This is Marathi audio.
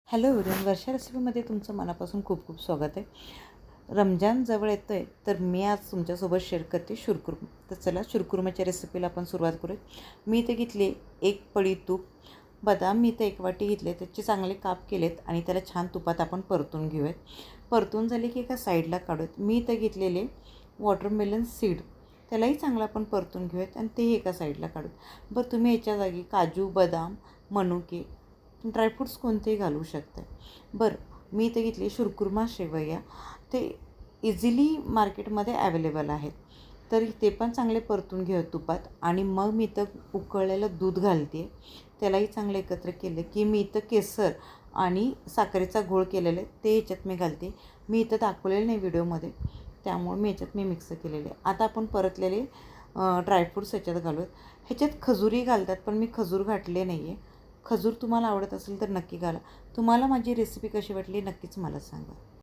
हॅलो एव्हरीवन, वर्षा रेसिपीमध्ये तुमचं मनापासून खूप खूप स्वागत आहे. रमजान जवळ येतो आहे, तर मी आज तुमच्यासोबत शेअर करते शिरकुर्मा. तर चला शिरकुर्माच्या रेसिपीला आपण सुरुवात करूया. मी इथे घेतले 1 पळी तूप, बदाम मी इथे 1 वाटी घेतले, त्याचे चांगले काप केलेत आणि त्याला छान तुपात आपण परतून घेऊयात. परतून झाले की एका साईडला काढूयात. मी इथे घेतलेले वॉटरमेलन सीड, त्यालाही चांगलं आपण परतून घेऊयात आणि तेही एका साईडला काढूयात. बरं, तुम्ही याच्या जागी काजू, बदाम, मनुके, ड्रायफ्रूट्स कोणतेही घालू शकते. बरं, मी इथे घेतली शिरकुर्मा शेवया. ते इझिली मार्केटमध्ये अवेलेबल आहेत, तर ते पण चांगले परतून घेऊ तुपात. आणि मग मी इथं उकळलेलं दूध घालते, त्यालाही चांगलं एकत्र केलं की मी इथं केसर आणि साखरेचा घोळ केलेला आहे ते ह्याच्यात मी घालते. मी इथं दाखवलेलं नाही व्हिडिओमध्ये, त्यामुळे मी मिक्स केलेले. आता आपण परतलेले ड्रायफ्रूट्स ह्याच्यात घालूयात. ह्याच्यात खजूरही घालतात, पण मी खजूर घातले नाही आहे. खजूर तुम्हाला आवडत असेल तर नक्की घाला. तुम्हाला माझी रेसिपी कशी वाटली नक्कीच मला सांगा.